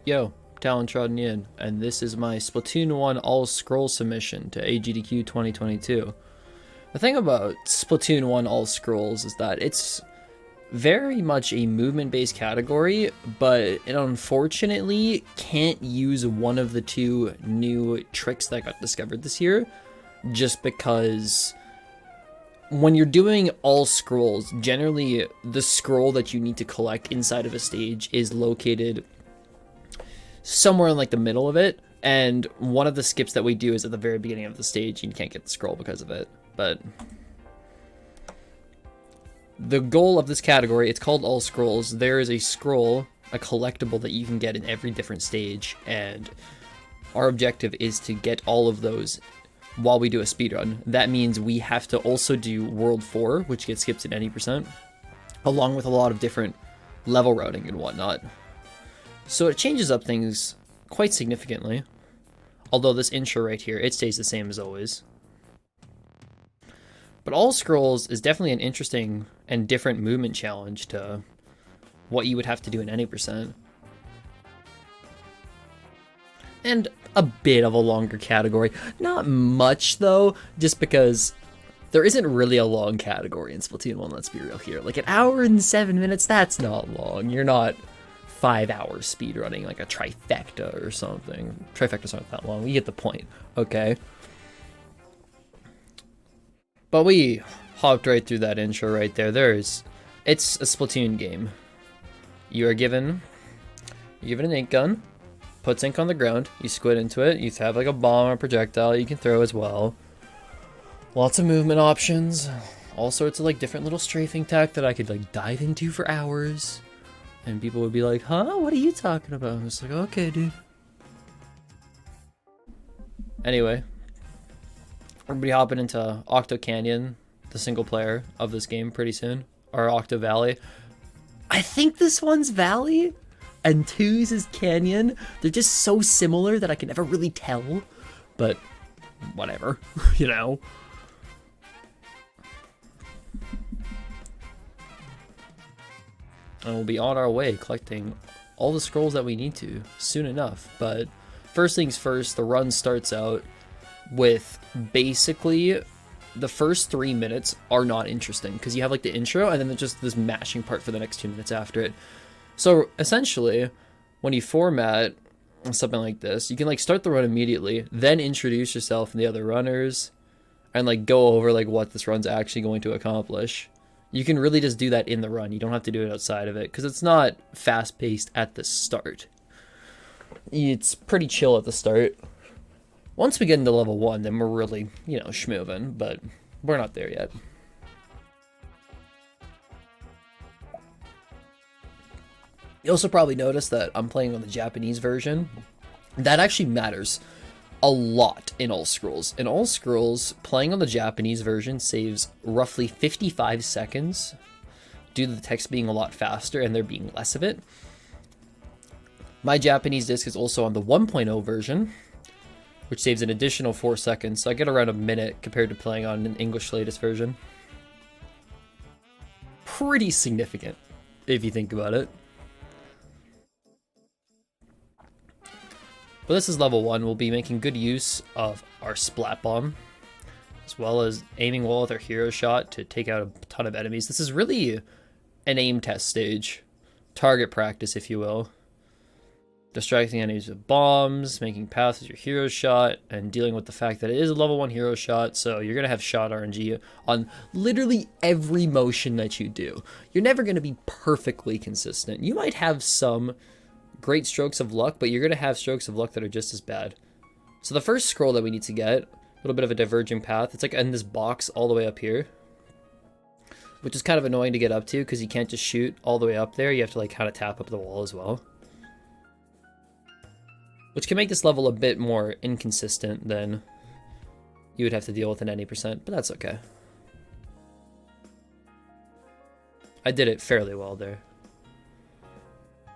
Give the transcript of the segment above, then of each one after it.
Yo, Talon in, and this is my Splatoon 1 all-scroll submission to AGDQ 2022. The thing about Splatoon 1 all-scrolls is that it's very much a movement-based category, but it unfortunately can't use one of the two new tricks that got discovered this year, just because when you're doing all scrolls, generally the scroll that you need to collect inside of a stage is located somewhere in like the middle of it, and one of the skips that we do is at the very beginning of the stage and you can't get the scroll because of it. But the goal of this category, it's called all scrolls. There is a scroll, a collectible that you can get in every different stage, and our objective is to get all of those while we do a speedrun. That means we have to also do World 4, which gets skipped at 90%, along with a lot of different level routing and whatnot. So it changes up things quite significantly, although this intro right here, it stays the same as always. But all scrolls is definitely an interesting and different movement challenge to what you would have to do in any percent. And a bit of a longer category. Not much though, just because there isn't really a long category in Splatoon 1, let's be real here. Like an hour and 7 minutes, that's not long. You're not 5 hours speedrunning like a trifecta or something. Trifectas aren't that long, you get the point, okay? But we hopped right through that intro right there. It's a Splatoon game. You're given an ink gun, puts ink on the ground, you squid into it, you have like a bomb or a projectile you can throw as well. Lots of movement options, all sorts of like different little strafing tech that I could like dive into for hours. And people would be like, huh, what are you talking about? I'm just like, okay, dude. Anyway, everybody hopping into Octo Canyon, the single player of this game pretty soon, or Octo Valley. I think this one's Valley, and 2's is Canyon. They're just so similar that I can never really tell, but whatever, you know. And we'll be on our way collecting all the scrolls that we need to soon enough. But first things first, the run starts out with basically the first 3 minutes are not interesting because you have like the intro and then there's just this mashing part for the next 2 minutes after it. So essentially, when you format something like this, you can like start the run immediately, then introduce yourself and the other runners, and like go over like what this run's actually going to accomplish. You can really just do that in the run. You don't have to do it outside of it because it's not fast-paced at the start. It's pretty chill at the start. Once we get into level 1, then we're really, you know, schmoving, but we're not there yet. You also probably noticed that I'm playing on the Japanese version. That actually matters a lot in all scrolls. In all scrolls, playing on the Japanese version saves roughly 55 seconds due to the text being a lot faster and there being less of it. My Japanese disc is also on the 1.0 version, which saves an additional 4 seconds, so I get around a minute compared to playing on an English latest version. Pretty significant, if you think about it. But this is level 1. We'll be making good use of our Splat Bomb, as well as aiming well with our Hero Shot to take out a ton of enemies. This is really an aim test stage. Target practice, if you will. Distracting enemies with bombs, making paths with your Hero Shot, and dealing with the fact that it is a level 1 Hero Shot, so you're going to have shot RNG on literally every motion that you do. You're never going to be perfectly consistent. You might have some great strokes of luck, but you're going to have strokes of luck that are just as bad. So the first scroll that we need to get, a little bit of a diverging path. It's like in this box all the way up here, which is kind of annoying to get up to because you can't just shoot all the way up there. You have to like kind of tap up the wall as well, which can make this level a bit more inconsistent than you would have to deal with in any percent, but that's okay. I did it fairly well there.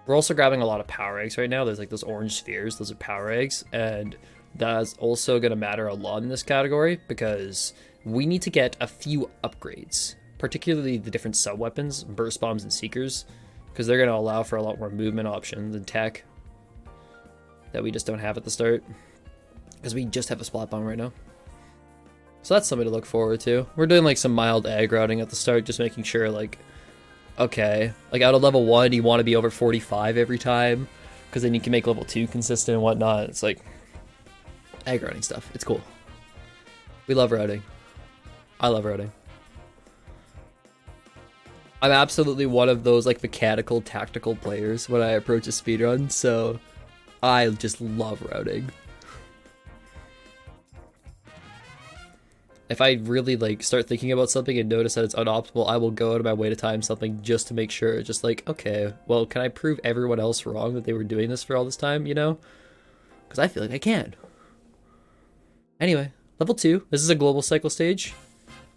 We're also grabbing a lot of power eggs right now. There's like those orange spheres, those are power eggs, and that's also going to matter a lot in this category because we need to get a few upgrades, particularly the different sub-weapons, burst bombs and seekers, because they're going to allow for a lot more movement options and tech. that we just don't have at the start. Because we just have a Splat Bomb right now. So that's something to look forward to. We're doing like some mild ag routing at the start, just making sure like, okay, like out of level 1, you want to be over 45 every time, because then you can make level 2 consistent and whatnot. It's like ag routing stuff. It's cool. We love routing. I love routing. I'm absolutely one of those like mechanical, tactical players when I approach a speedrun, so I just love routing. If I really like start thinking about something and notice that it's unoptimal, I will go out of my way to time something just to make sure. Just like, okay, well, can I prove everyone else wrong that they were doing this for all this time, you know? Because I feel like I can. Anyway, level 2. This is a global cycle stage.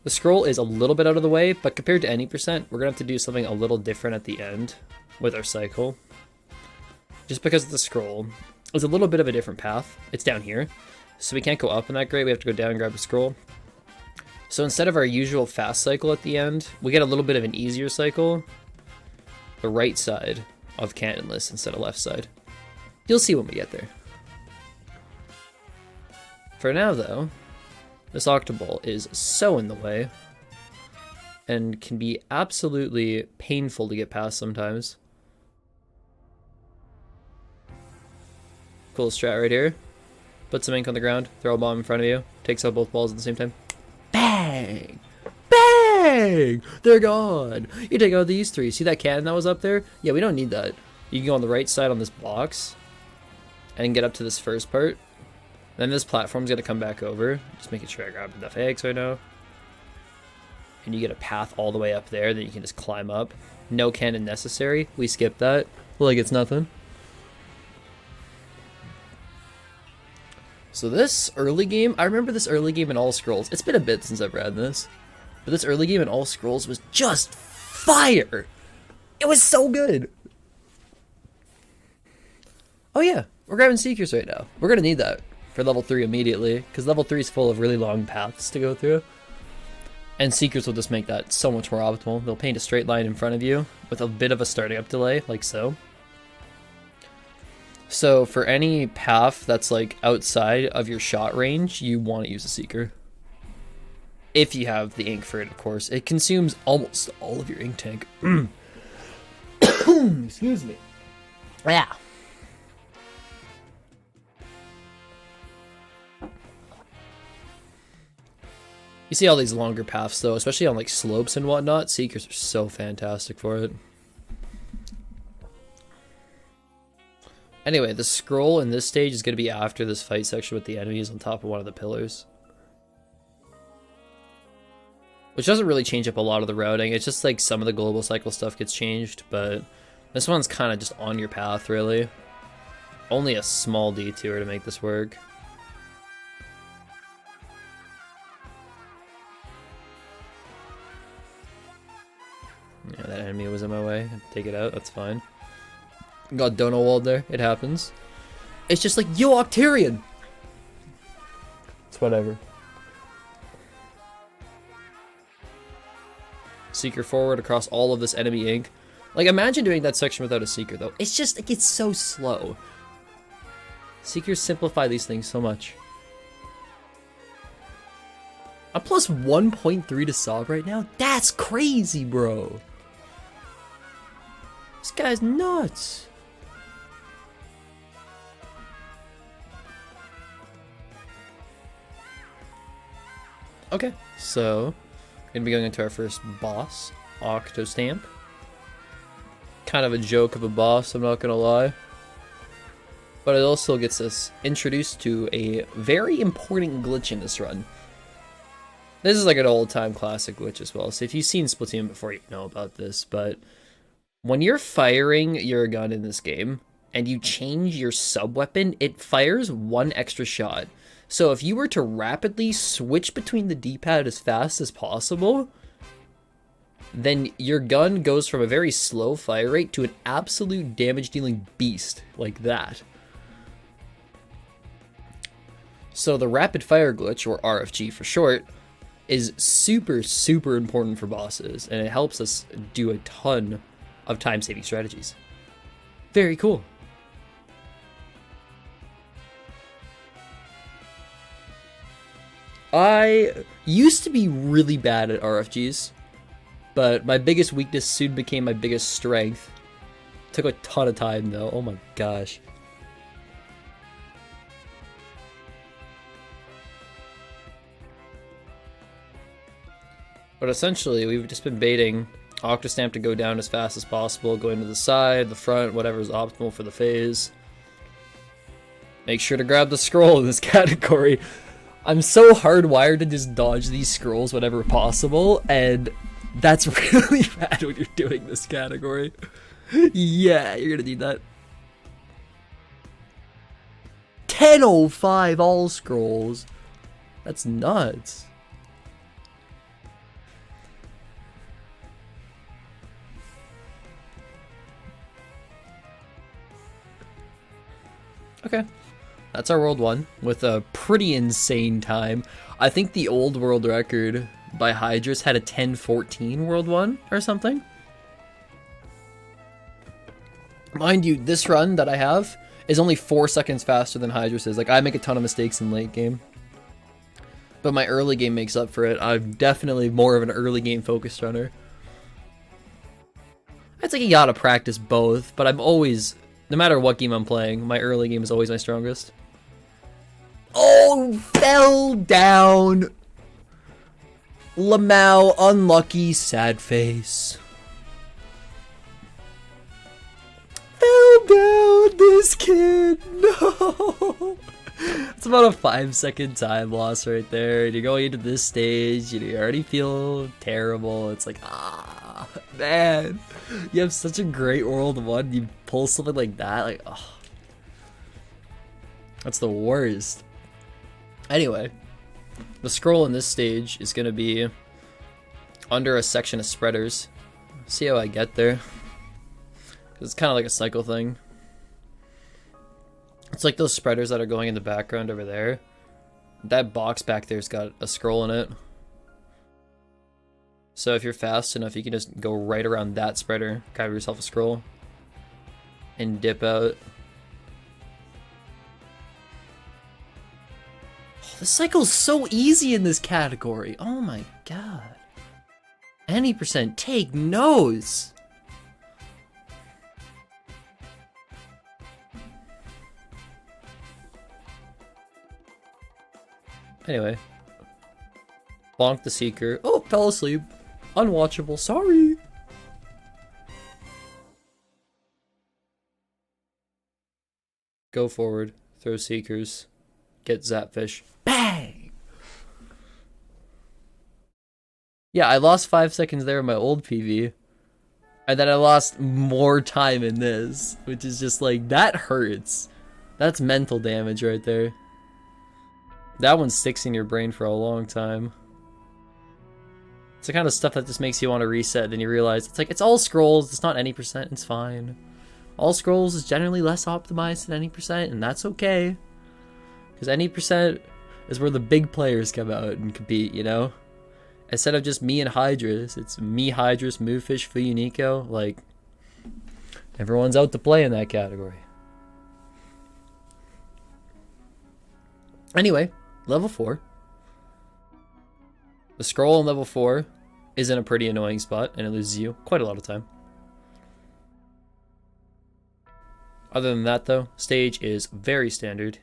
The scroll is a little bit out of the way, but compared to any percent, we're going to have to do something a little different at the end with our cycle. Just because of the scroll, it's a little bit of a different path. It's down here, so we can't go up in that grade. We have to go down and grab a scroll. So instead of our usual fast cycle at the end, we get a little bit of an easier cycle. The right side of Canyonless instead of left side. You'll see when we get there. For now, though, this Octoball is so in the way and can be absolutely painful to get past sometimes. Cool strat right here. Put some ink on the ground, throw a bomb in front of you, takes out both balls at the same time. Bang! Bang! They're gone! You take out these 3. See that cannon that was up there? Yeah, we don't need that. You can go on the right side on this box and get up to this first part. Then this platform's gonna come back over. Just making sure I grab enough eggs right now. And you get a path all the way up there that you can just climb up. No cannon necessary. We skip that. Like it's nothing. So this early game, I remember this early game in All Scrolls. It's been a bit since I've read this. But this early game in All Scrolls was just fire! It was so good! Oh yeah, we're grabbing Seekers right now. We're gonna need that for level 3 immediately, because level 3 is full of really long paths to go through. And Seekers will just make that so much more optimal. They'll paint a straight line in front of you with a bit of a starting up delay, like so. So for any path that's like outside of your shot range, you want to use a Seeker. If you have the ink for it, of course. It consumes almost all of your ink tank. Excuse me. Yeah. You see all these longer paths though, especially on like slopes and whatnot. Seekers are so fantastic for it. Anyway, the scroll in this stage is going to be after this fight section with the enemies on top of one of the pillars. Which doesn't really change up a lot of the routing. It's just like some of the global cycle stuff gets changed, but this one's kind of just on your path, really. Only a small detour to make this work. Yeah, that enemy was in my way. Take it out, that's fine. Got dono walled there. It happens. It's just like, yo, Octarian! It's whatever. Seeker forward across all of this enemy ink. Like, imagine doing that section without a Seeker, though. It's just, like, it's so slow. Seekers simplify these things so much. I'm plus 1.3 to Sob right now? That's crazy, bro! This guy's nuts! Okay, so gonna be going into our first boss, Octo Stamp. Kind of a joke of a boss, I'm not gonna lie. But it also gets us introduced to a very important glitch in this run. This is like an old-time classic glitch as well, so if you've seen Splatoon before, you know about this, but when you're firing your gun in this game, and you change your sub-weapon, it fires one extra shot. So if you were to rapidly switch between the D-pad as fast as possible, then your gun goes from a very slow fire rate to an absolute damage-dealing beast like that. So the rapid fire glitch, or RFG for short, is super, super important for bosses, and it helps us do a ton of time-saving strategies. Very cool. I used to be really bad at RFGs, but my biggest weakness soon became my biggest strength. Took a ton of time though, oh my gosh. But essentially, we've just been baiting Octo Stamp to go down as fast as possible, going to the side, the front, whatever is optimal for the phase. Make sure to grab the scroll in this category. I'm so hardwired to just dodge these scrolls whenever possible, and that's really bad when you're doing this category. Yeah, you're gonna need that. 10:05 all scrolls. That's nuts. Okay, that's our world one with a pretty insane time. I think the old world record by Hydrus had a 10:14 world one or something. Mind you, this run that I have is only 4 seconds faster than Hydrus is. Like, I make a ton of mistakes in late game, but my early game makes up for it. I'm definitely more of an early game focused runner. I'd say you gotta practice both, but I'm always, no matter what game I'm playing, my early game is always my strongest. Oh, fell down. Lamau, unlucky, sad face. Fell down, this kid, no. It's about a 5-second time loss right there. And you're going into this stage, you already feel terrible. It's like, ah, man. You have such a great world one, you pull something like that, like, oh. That's the worst. Anyway, the scroll in this stage is going to be under a section of spreaders. See how I get there. It's kind of like a cycle thing. It's like those spreaders that are going in the background over there. That box back there's got a scroll in it. So if you're fast enough, you can just go right around that spreader, grab yourself a scroll, and dip out. Oh, this cycle's so easy in this category. Oh my god. Any percent take notes. Anyway. Bonk the Seeker. Oh, fell asleep. Unwatchable. Sorry. Go forward. Throw Seekers. Get Zapfish. Bang! Yeah, I lost 5 seconds there in my old PV. And then I lost more time in this. Which is just like, that hurts. That's mental damage right there. That one sticks in your brain for a long time. It's the kind of stuff that just makes you want to reset, then you realize it's like, it's all scrolls, it's not any percent, it's fine. All scrolls is generally less optimized than any percent, and that's okay. Because any percent is where the big players come out and compete, you know? Instead of just me and Hydrus, it's me, Hydrus, Movefish, Fuyunico, like, everyone's out to play in that category. Anyway, level 4. The scroll in level 4 is in a pretty annoying spot, and it loses you quite a lot of time. Other than that, though, stage is very standard.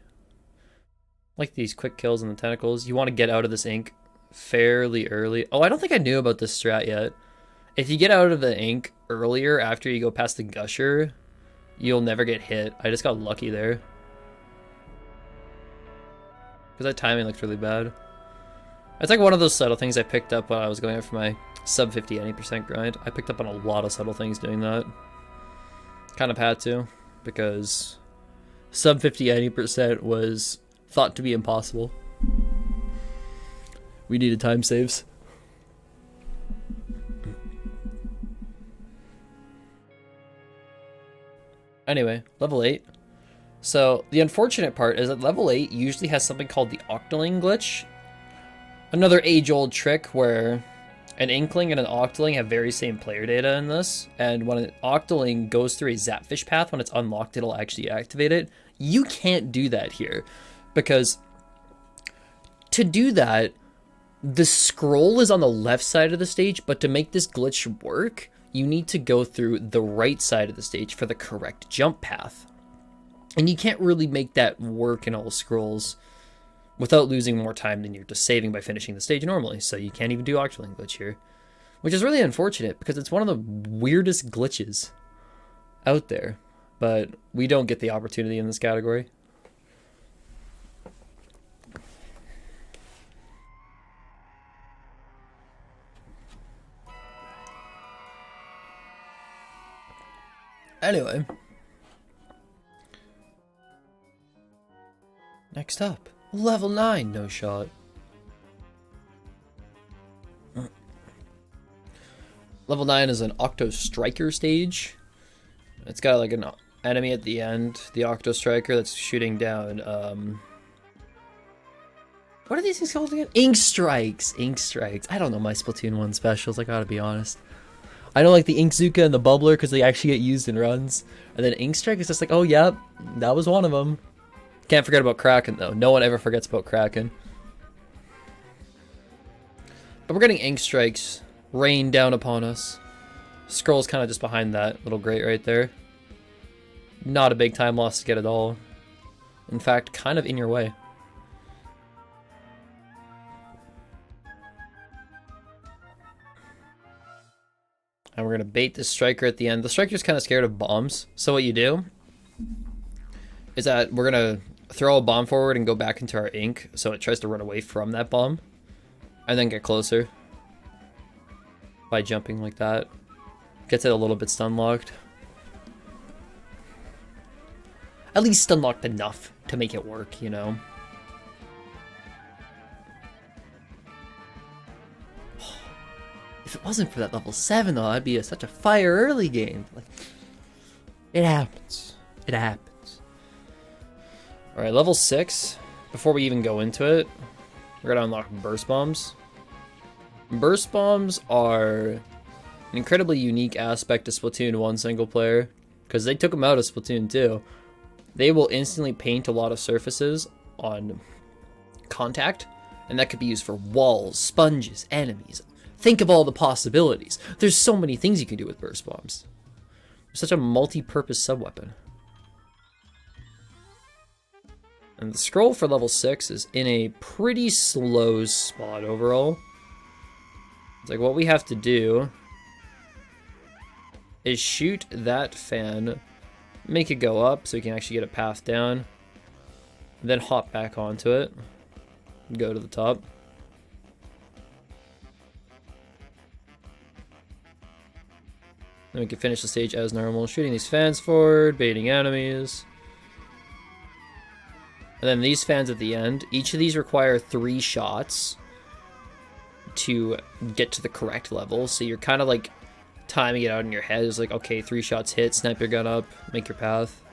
Like these quick kills in the tentacles, you want to get out of this ink fairly early. Oh, I don't think I knew about this strat yet. If you get out of the ink earlier after you go past the gusher, you'll never get hit. I just got lucky there. Because that timing looked really bad. It's like one of those subtle things I picked up when I was going for my sub 50 any% grind. I picked up on a lot of subtle things doing that. Kind of had to, because sub 50 any% was thought to be impossible. We needed time saves. Anyway, level 8. So, the unfortunate part is that level 8 usually has something called the Octoling glitch. Another age-old trick where an Inkling and an Octoling have very same player data in this, and when an Octoling goes through a Zapfish path, when it's unlocked, it'll actually activate it. You can't do that here, because to do that, the scroll is on the left side of the stage, but to make this glitch work, you need to go through the right side of the stage for the correct jump path. And you can't really make that work in all scrolls without losing more time than you're just saving by finishing the stage normally. So you can't even do Octoling glitch here, which is really unfortunate because it's one of the weirdest glitches out there, but we don't get the opportunity in this category. Anyway, next up, level 9 no shot. Level 9 is an Octo Striker stage. It's got like an enemy at the end, the Octo Striker, that's shooting down, what are these things called again? Ink Strikes! Ink Strikes. I don't know my Splatoon 1 specials, I gotta be honest. I don't like the Ink Zuka and the Bubbler because they actually get used in runs. And then Ink Strike is just like, oh yeah, that was one of them. Can't forget about Kraken though. No one ever forgets about Kraken. But we're getting Ink Strikes rain down upon us. Scroll's kind of just behind that little grate right there. Not a big time loss to get at all. In fact, kind of in your way. And we're going to bait this Striker at the end. The Striker's kind of scared of bombs. So what you do is that we're going to throw a bomb forward and go back into our ink. So it tries to run away from that bomb. And then get closer. By jumping like that. Gets it a little bit stun locked. At least stun locked enough to make it work, you know. If it wasn't for that level 7 though, that'd be such a fire early game. Like, it happens. It happens. Alright, level 6. Before we even go into it, we're gonna unlock Burst Bombs. Burst Bombs are an incredibly unique aspect of Splatoon 1 single player, because they took them out of Splatoon 2. They will instantly paint a lot of surfaces on contact, and that could be used for walls, sponges, enemies. Think of all the possibilities. There's so many things you can do with Burst Bombs. They're such a multi-purpose sub-weapon. And the scroll for level 6 is in a pretty slow spot overall. It's like what we have to do is shoot that fan, make it go up so we can actually get a path down, and then hop back onto it, and go to the top. Then we can finish the stage as normal, shooting these fans forward, baiting enemies. And then these fans at the end, each of these require 3 shots to get to the correct level. So you're kind of like timing it out in your head. It's like, okay, 3 shots hit, snap your gun up, make your path.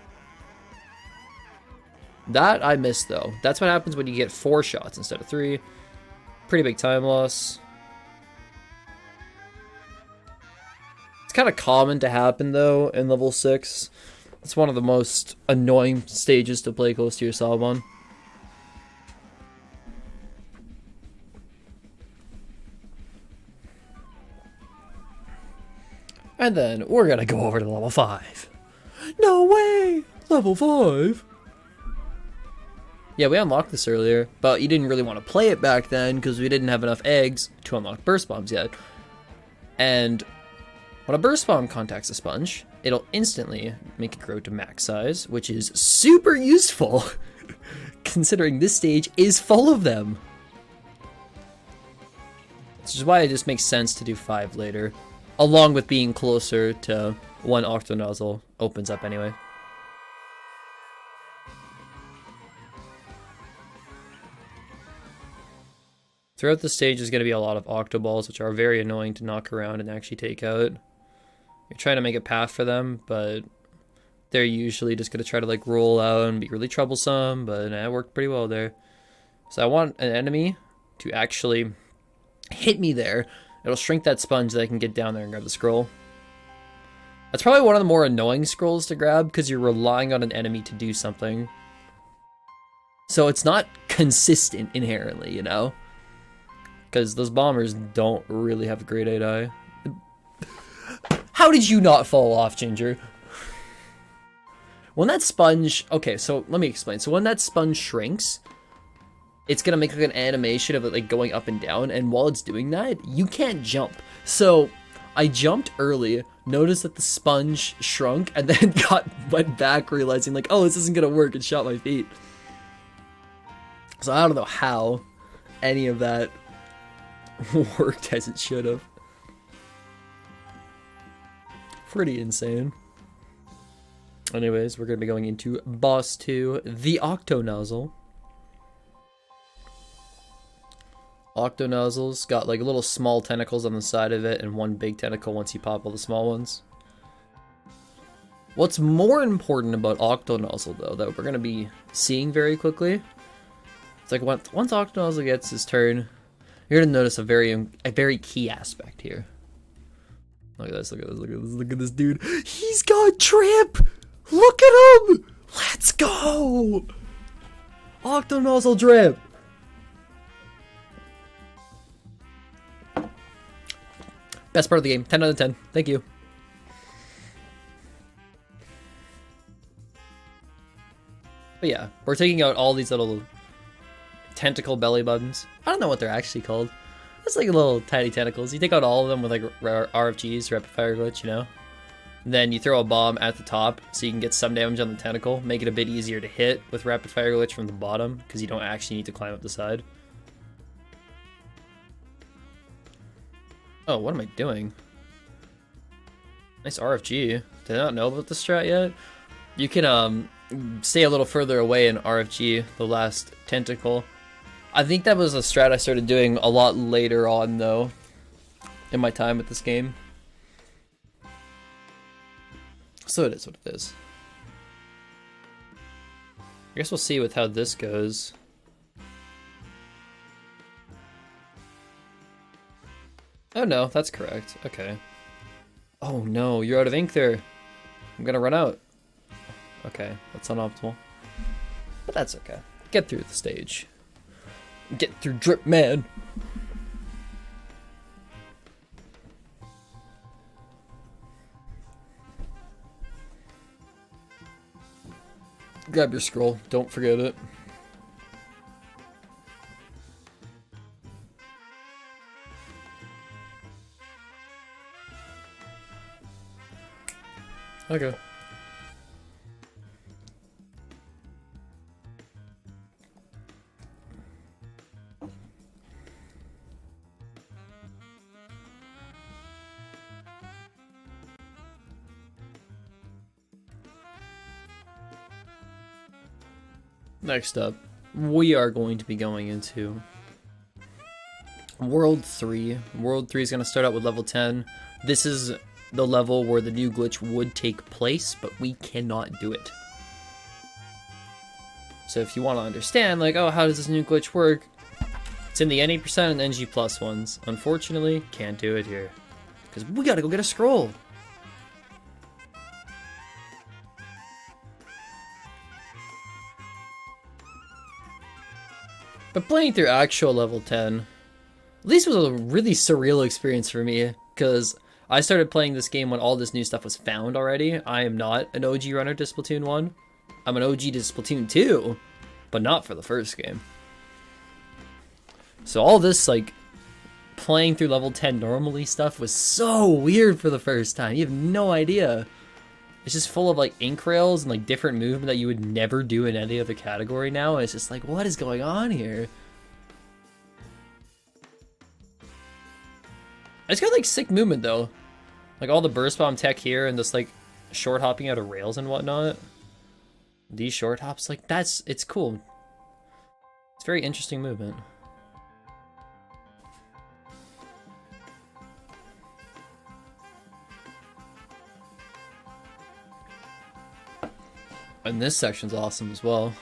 That I missed though. That's what happens when you get 4 shots instead of 3. Pretty big time loss. It's kind of common to happen though in level 6. It's one of the most annoying stages to play close to your sub on. And then we're gonna go over to level 5. No way! Level 5? Yeah, we unlocked this earlier, but you didn't really want to play it back then because we didn't have enough eggs to unlock Burst Bombs yet. And when a Burst Bomb contacts a sponge, it'll instantly make it grow to max size, which is super useful, considering this stage is full of them. Which is why it just makes sense to do 5 later, along with being closer to when Octo Nozzle opens up anyway. Throughout the stage is going to be a lot of Octo Balls, which are very annoying to knock around and actually take out. You're trying to make a path for them, but they're usually just going to try to like roll out and be really troublesome, but it worked pretty well there. So I want an enemy to actually hit me there. It'll shrink that sponge so that I can get down there and grab the scroll. That's probably one of the more annoying scrolls to grab because you're relying on an enemy to do something. So it's not consistent inherently, you know? Because those bombers don't really have a great 8i. How did you not fall off, Ginger? When that sponge... Okay, so let me explain. So when that sponge shrinks, it's going to make like an animation of it like going up and down. And while it's doing that, you can't jump. So I jumped early, noticed that the sponge shrunk, and then went back realizing like, oh, this isn't going to work, and shot my feet. So I don't know how any of that worked as it should have. Pretty insane. Anyways, we're going to be going into boss 2, the Octo Nozzle. Octo Nozzle's got like little small tentacles on the side of it and one big tentacle once you pop all the small ones. What's more important about Octo Nozzle though, that we're going to be seeing very quickly, it's like once Octo Nozzle gets his turn, you're going to notice a very key aspect here. Look at this, look at this, look at this, look at this dude. He's got Trip! Look at him! Let's go! Octo Nozzle Drip! Best part of the game. 10 out of 10. Thank you. But yeah, we're taking out all these little tentacle belly buttons. I don't know what they're actually called. It's like little tiny tentacles. You take out all of them with like RFGs, rapid fire glitch, you know? And then you throw a bomb at the top so you can get some damage on the tentacle. Make it a bit easier to hit with rapid fire glitch from the bottom because you don't actually need to climb up the side. Oh, what am I doing? Nice RFG. Did I not know about this strat yet? You can stay a little further away in RFG, the last tentacle. I think that was a strat I started doing a lot later on though, in my time with this game. So it is what it is. I guess we'll see with how this goes. Oh no, that's correct. Okay. Oh no, you're out of ink there. I'm gonna run out. Okay, that's unoptimal. But that's okay. Get through the stage. Get through Drip Man. Grab your scroll, don't forget it. Okay. Next up, we are going to be going into World 3. World 3 is going to start out with level 10. This is the level where the new glitch would take place, but we cannot do it. So if you want to understand, like, oh, how does this new glitch work? It's in the NA% and NG plus ones. Unfortunately, can't do it here. Because we gotta go get a scroll. But playing through actual level 10, at least was a really surreal experience for me, because I started playing this game when all this new stuff was found already. I am not an OG runner to Splatoon 1. I'm an OG to Splatoon 2, but not for the first game. So all this, like, playing through level 10 normally stuff was so weird for the first time. You have no idea. It's just full of, like, ink rails and, like, different movement that you would never do in any other category now. And it's just like, what is going on here? It's got, like, sick movement, though. Like, all the burst bomb tech here and just, like, short hopping out of rails and whatnot. These short hops, like, it's cool. It's very interesting movement. And this section's awesome as well.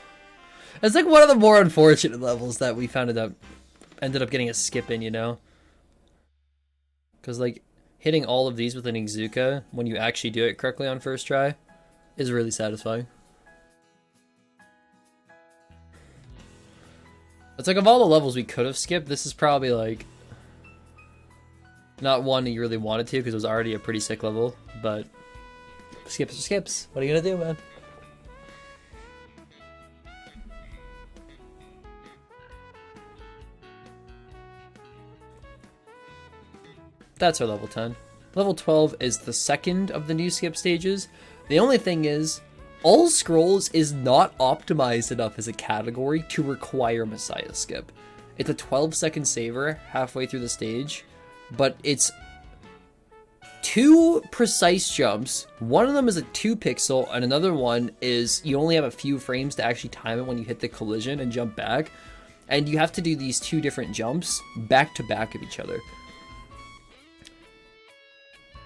It's like one of the more unfortunate levels that we ended up getting a skip in, you know? Because, like, hitting all of these with an Izuka, when you actually do it correctly on first try, is really satisfying. It's like of all the levels we could have skipped, this is probably like not one you really wanted to because it was already a pretty sick level, but skips are skips. What are you gonna do, man? That's our level 10. Level 12 is the second of the new skip stages. The only thing is, All Scrolls is not optimized enough as a category to require Messiah skip. It's a 12-second saver halfway through the stage, but it's 2 precise jumps. One of them is a 2 pixel, and another one is you only have a few frames to actually time it when you hit the collision and jump back. And you have to do these 2 different jumps back to back of each other.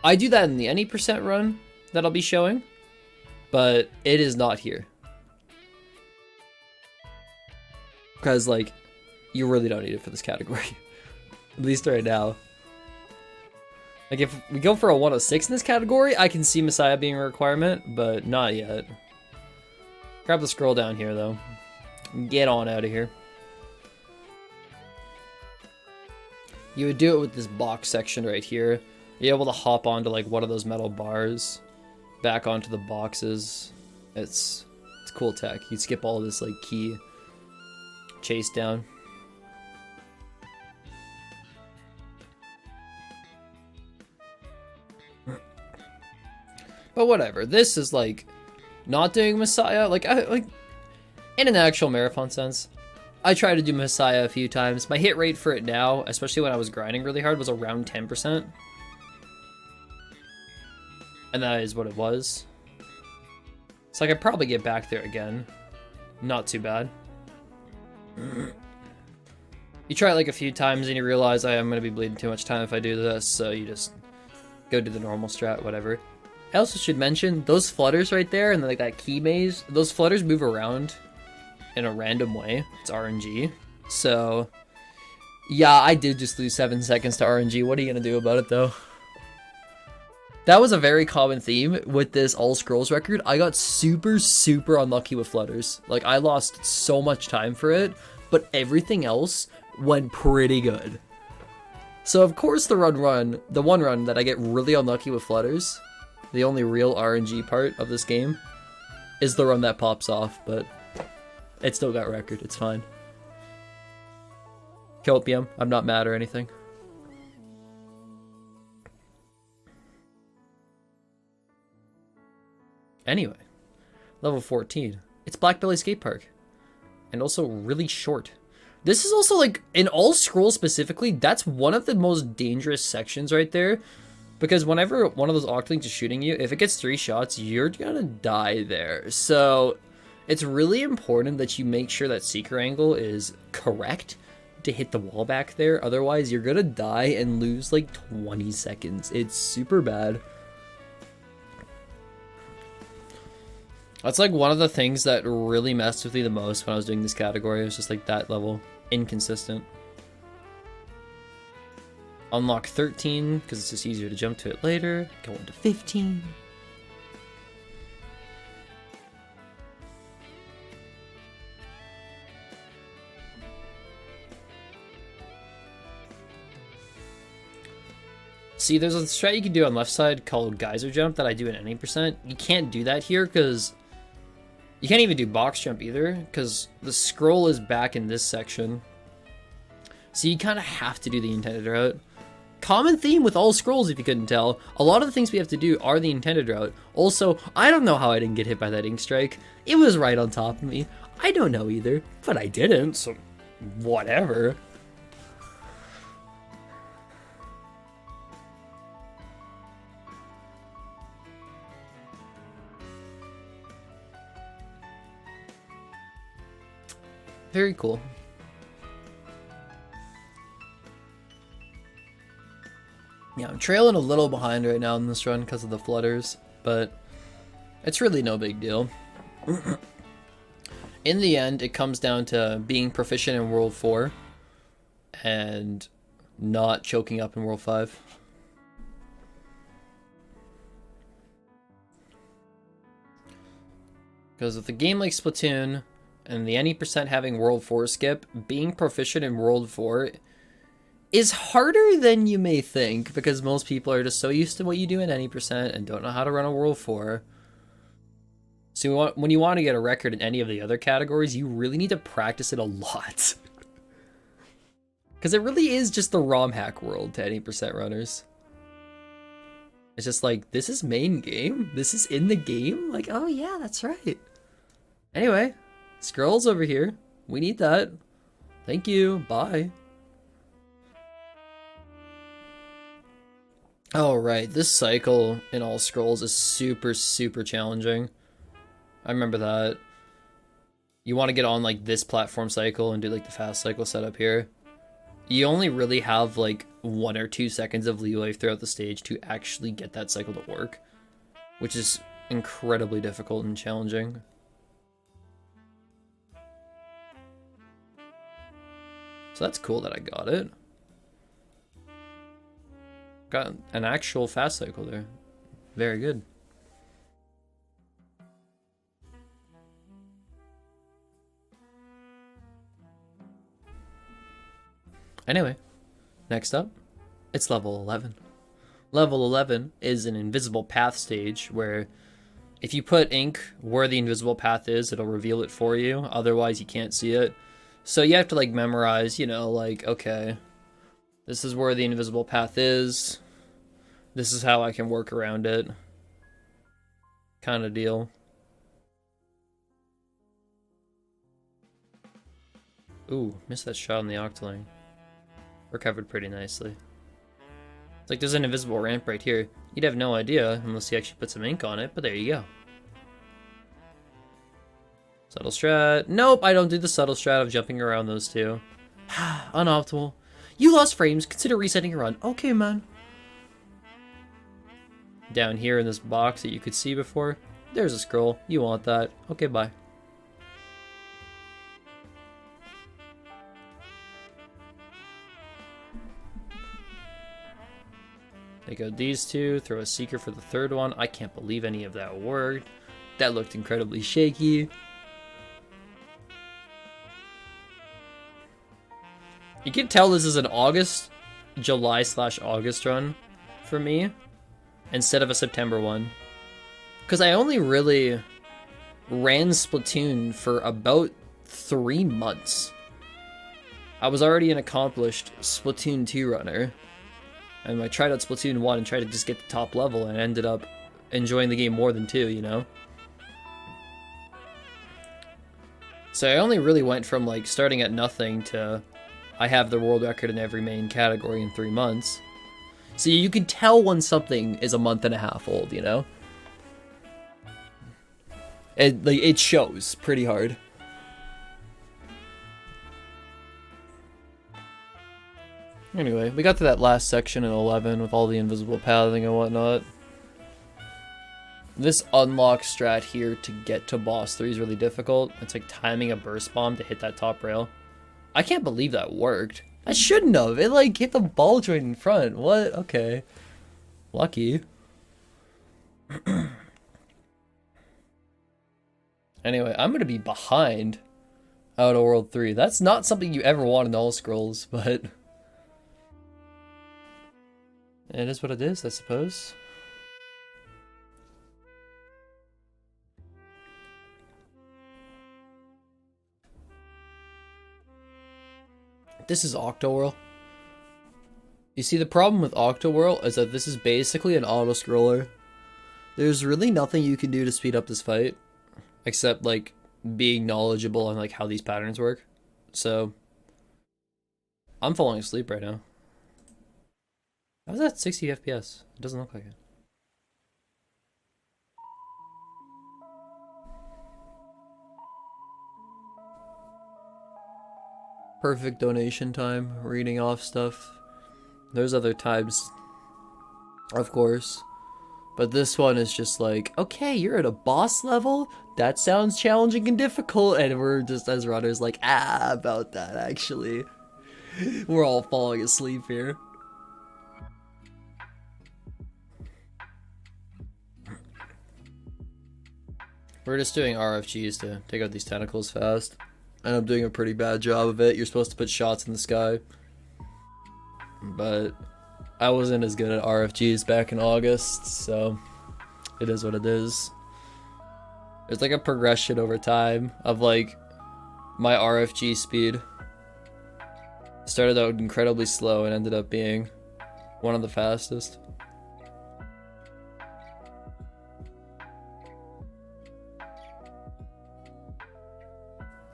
I do that in the any percent run that I'll be showing, but it is not here. Because, like, you really don't need it for this category. At least right now. Like, if we go for a 106 in this category, I can see Messiah being a requirement, but not yet. Grab the scroll down here, though. Get on out of here. You would do it with this box section right here. You're able to hop onto like one of those metal bars, back onto the boxes. It's cool tech. You skip all this like key chase down. But whatever. This is like not doing Messiah. Like in an actual marathon sense, I tried to do Messiah a few times. My hit rate for it now, especially when I was grinding really hard, was around 10%. And that is what it was. So I could probably get back there again. Not too bad. You try it like a few times and you realize I'm going to be bleeding too much time if I do this, so you just go do the normal strat, whatever. I also should mention, those flutters right there and like that key maze, those flutters move around in a random way. It's RNG. So, yeah, I did just lose 7 seconds to RNG. What are you going to do about it, though? That was a very common theme with this All Scrolls record. I got super, super unlucky with flutters. Like, I lost so much time for it, but everything else went pretty good. So, of course, the one run that I get really unlucky with flutters, the only real RNG part of this game, is the run that pops off, but it still got record. It's fine. Copium, I'm not mad or anything. Anyway, level 14. It's Blackbelly Skate Park. And also really short. This is also like, in All Scrolls specifically, that's one of the most dangerous sections right there. Because whenever one of those Octolings is shooting you, if it gets 3 shots, you're gonna die there. So, it's really important that you make sure that seeker angle is correct to hit the wall back there. Otherwise, you're gonna die and lose like 20 seconds. It's super bad. That's like one of the things that really messed with me the most when I was doing this category. It was just like that level. Inconsistent. Unlock 13, because it's just easier to jump to it later. Go into 15. See, there's a strat you can do on left side called Geyser Jump that I do at any percent. You can't do that here because you can't even do box jump either because the scroll is back in this section. So you kind of have to do the intended route. Common theme with All Scrolls, if you couldn't tell. A lot of the things we have to do are the intended route. Also, I don't know how I didn't get hit by that ink strike. It was right on top of me. I don't know either, but I didn't, so whatever. Very cool. Yeah, I'm trailing a little behind right now in this run because of the flutters, but it's really no big deal. In the end, it comes down to being proficient in World 4 and not choking up in World 5. Because with a game like Splatoon, and the any percent having World 4 skip, being proficient in World 4 is harder than you may think, because most people are just so used to what you do in any percent and don't know how to run a World 4. So when you want to get a record in any of the other categories, you really need to practice it a lot. Because it really is just the ROM hack world to any percent runners. It's just like, this is main game? This is in the game? Like, oh yeah, that's right. Anyway, scrolls over here. We need that. Thank you. Bye. Oh, right. This cycle in all scrolls is super, super challenging. I remember that. You want to get on like this platform cycle and do like the fast cycle setup here. You only really have like 1 or 2 seconds of leeway throughout the stage to actually get that cycle to work, which is incredibly difficult and challenging. So that's cool that I got it. Got an actual fast cycle there. Very good. Anyway, next up, it's level 11. Level 11 is an invisible path stage where if you put ink where the invisible path is, it'll reveal it for you. Otherwise, you can't see it. So you have to like memorize, you know, like, okay, this is where the invisible path is. This is how I can work around it. Kind of deal. Ooh, missed that shot on the Octoling. Recovered pretty nicely. It's like there's an invisible ramp right here. You'd have no idea unless you actually put some ink on it, but there you go. Subtle strat. Nope, I don't do the subtle strat of jumping around those two. Unoptimal. You lost frames. Consider resetting your run. Okay, man. Down here in this box that you could see before, there's a scroll. You want that. Okay, bye. Take out these two, throw a seeker for the third one. I can't believe any of that worked. That looked incredibly shaky. You can tell this is an July/August run for me instead of a September one. Because I only really ran Splatoon for about 3 months. I was already an accomplished Splatoon 2 runner. And I tried out Splatoon 1 and tried to just get the top level and ended up enjoying the game more than 2, you know? So I only really went from like starting at nothing to I have the world record in every main category in 3 months. So you can tell when something is a month and a half old, you know? It shows pretty hard. Anyway, we got to that last section in 11 with all the invisible pathing and whatnot. This unlock strat here to get to boss 3 is really difficult. It's like timing a burst bomb to hit that top rail. I can't believe that worked. I shouldn't have. It like hit the ball joint in front. What? Okay. Lucky. Anyway, I'm gonna be behind Outer World 3. That's not something you ever want in all scrolls, but it is what it is, I suppose. This is Octoworld. You see, the problem with Octoworld is that this is basically an auto-scroller. There's really nothing you can do to speed up this fight, except like being knowledgeable on like how these patterns work. So I'm falling asleep right now. How's that 60 FPS? It doesn't look like it. Perfect donation time, reading off stuff. There's other times, of course. But this one is just like, okay, you're at a boss level? That sounds challenging and difficult. And we're just, as runners, like, about that, actually. We're all falling asleep here. We're just doing RFGs to take out these tentacles fast. And I'm doing a pretty bad job of it. You're supposed to put shots in the sky. But I wasn't as good at RFGs back in August, so it is what it is. There's like a progression over time of like my RFG speed. Started out incredibly slow and ended up being one of the fastest.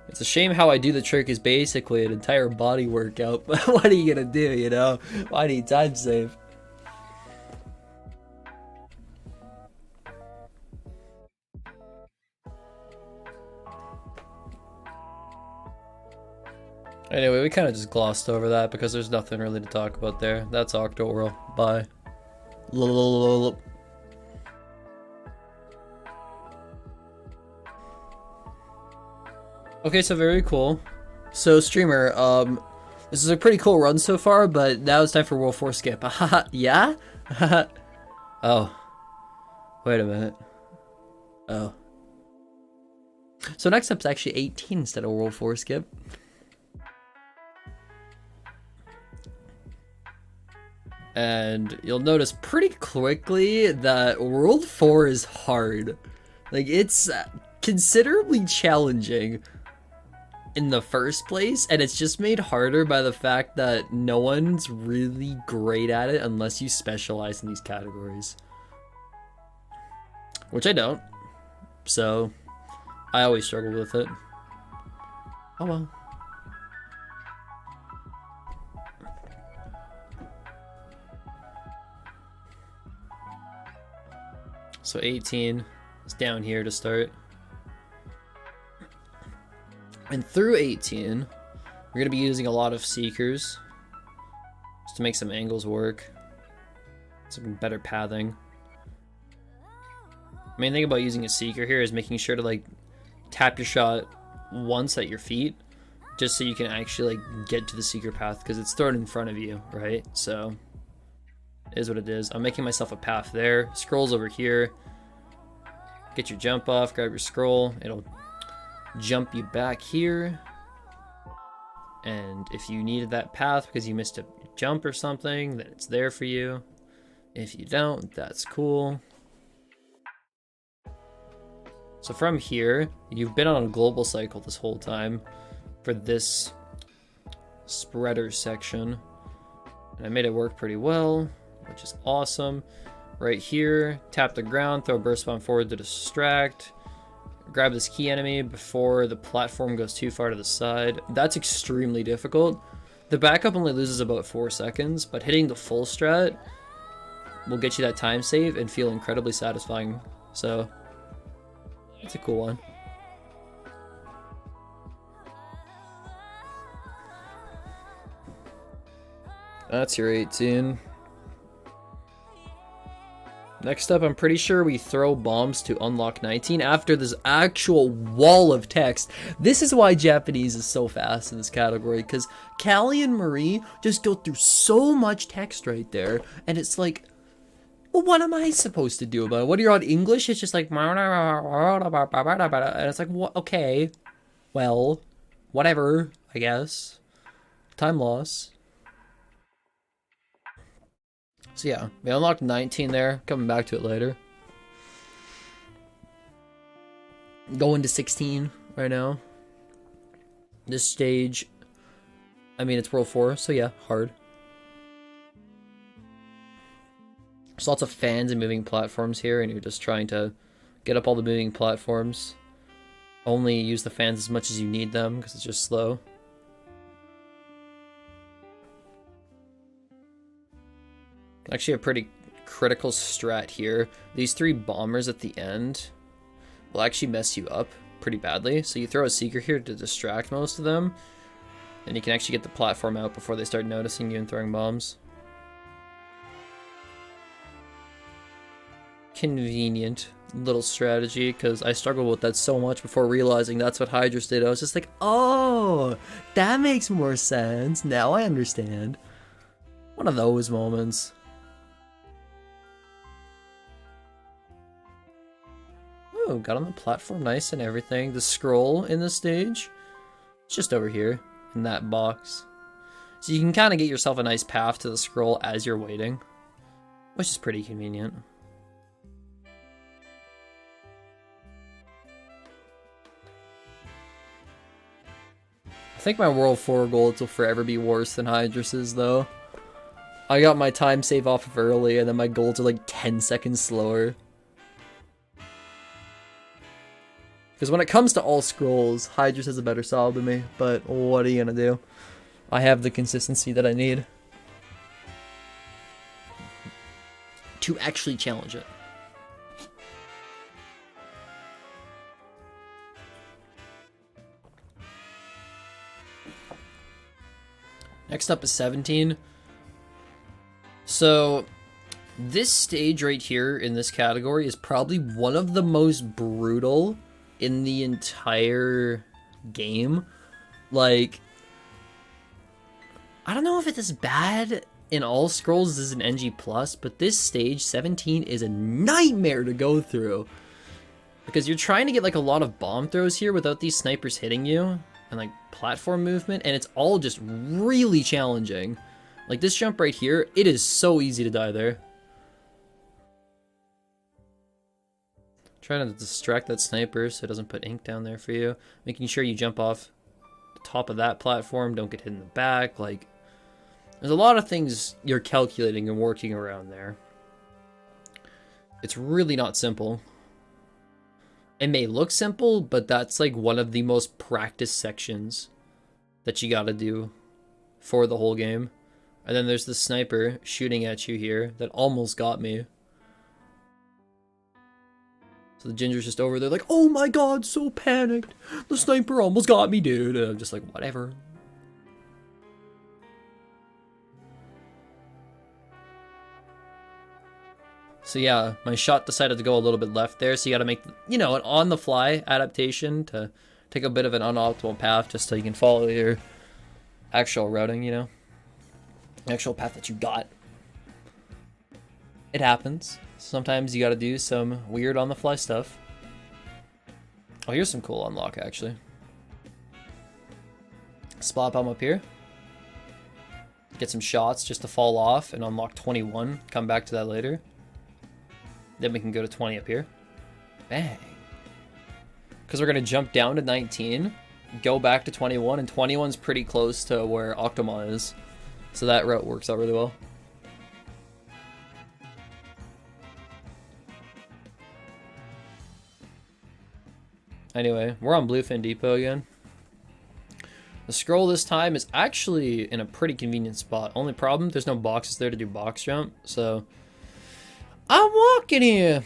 It's a shame how I do the trick is basically an entire body workout, but what are you gonna do, you know? I need time save. Anyway, we kind of just glossed over that because there's nothing really to talk about there. That's Octo World. Bye. Okay, so very cool. So streamer, this is a pretty cool run so far, but now it's time for World 4 skip. Yeah? Oh. Wait a minute. Oh. So next up's actually 18 instead of World 4 skip. And you'll notice pretty quickly that World 4 is hard. Like, it's considerably challenging in the first place, and it's just made harder by the fact that no one's really great at it unless you specialize in these categories. Which I don't. So, I always struggle with it. Oh well. So 18 is down here to start. And through 18, we're going to be using a lot of Seekers just to make some angles work. Some better pathing. Main thing about using a Seeker here is making sure to like tap your shot once at your feet just so you can actually like get to the Seeker path because it's thrown in front of you, right? So it is what it is. I'm making myself a path there. Scrolls over here. Get your jump off, grab your scroll. It'll jump you back here. And if you needed that path because you missed a jump or something, then it's there for you. If you don't, that's cool. So from here, you've been on a global cycle this whole time for this spreader section. And I made it work pretty well, which is awesome. Right here, tap the ground, throw a burst bomb forward to distract. Grab this key enemy before the platform goes too far to the side. That's extremely difficult. The backup only loses about 4 seconds, but hitting the full strat will get you that time save and feel incredibly satisfying. So, it's a cool one. That's your 18. Next up, I'm pretty sure we throw bombs to unlock 19 after this actual wall of text. This is why Japanese is so fast in this category, because Callie and Marie just go through so much text right there, and it's like, well, what am I supposed to do about it? When you're on English, it's just like, and it's like, what? Okay, well, whatever, I guess. Time loss. So yeah, we unlocked 19 there, coming back to it later. Going to 16 right now. This stage, I mean, it's World 4, so yeah, hard. There's lots of fans and moving platforms here, and you're just trying to get up all the moving platforms. Only use the fans as much as you need them, because it's just slow. Actually a pretty critical strat here. These 3 bombers at the end will actually mess you up pretty badly. So you throw a Seeker here to distract most of them, and you can actually get the platform out before they start noticing you and throwing bombs. Convenient little strategy, because I struggled with that so much before realizing that's what Hydrus did. I was just like, oh, that makes more sense. Now I understand. One of those moments. Woo! Got on the platform nice and everything. The scroll in the stage, it's just over here in that box. So you can kind of get yourself a nice path to the scroll as you're waiting, which is pretty convenient. I think my World 4 golds will forever be worse than Hydra's though. I got my time save off of early, and then my golds are like 10 seconds slower. Because when it comes to all scrolls, Hydra's has a better solve than me, but what are you gonna do? I have the consistency that I need to actually challenge it. Next up is 17. So this stage right here in this category is probably one of the most brutal in the entire game. Like, I don't know if it's as bad in all scrolls as an NG+, but this stage, 17, is a nightmare to go through. Because you're trying to get like a lot of bomb throws here without these snipers hitting you. And like platform movement, and it's all just really challenging. Like this jump right here, it is so easy to die there. Trying to distract that sniper so it doesn't put ink down there for you. Making sure you jump off the top of that platform, don't get hit in the back. Like, there's a lot of things you're calculating and working around there. It's really not simple. It may look simple, but that's like one of the most practiced sections that you gotta do for the whole game. And then there's the sniper shooting at you here that almost got me. So the ginger's just over there like, oh my god, so panicked. The sniper almost got me, dude. And I'm just like, whatever. So yeah, my shot decided to go a little bit left there, so you gotta make, you know, an on-the-fly adaptation to take a bit of an unoptimal path just so you can follow your actual routing, you know? The actual path that you got. It happens. Sometimes you gotta do some weird on-the-fly stuff. Oh, here's some cool unlock, actually. Splat bomb up here. Get some shots just to fall off and unlock 21. Come back to that later. Then we can go to 20 up here. Bang. Because we're going to jump down to 19, go back to 21, and 21's pretty close to where Octomon is. So that route works out really well. Anyway, we're on Bluefin Depot again. The scroll this time is actually in a pretty convenient spot. Only problem, there's no boxes there to do box jump, so I'm walking here.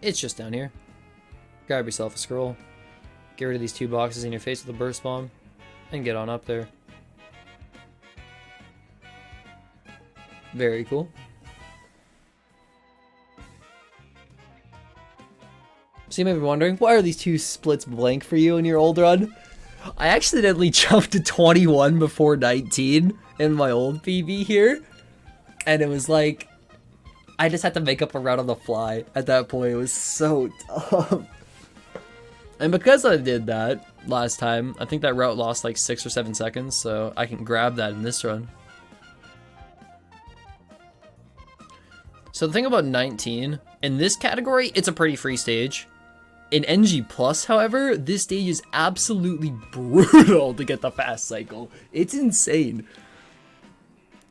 It's just down here. Grab yourself a scroll. Get rid of these two boxes in your face with a burst bomb. And get on up there. Very cool. So you may be wondering, why are these two splits blank for you in your old run? I accidentally jumped to 21 before 19 in my old PB here. And it was like, I just had to make up a route on the fly at that point. It was so dumb. And because I did that last time, I think that route lost like 6 or 7 seconds, so I can grab that in this run. So the thing about 19, in this category, it's a pretty free stage. In NG+, however, this stage is absolutely brutal to get the fast cycle. It's insane.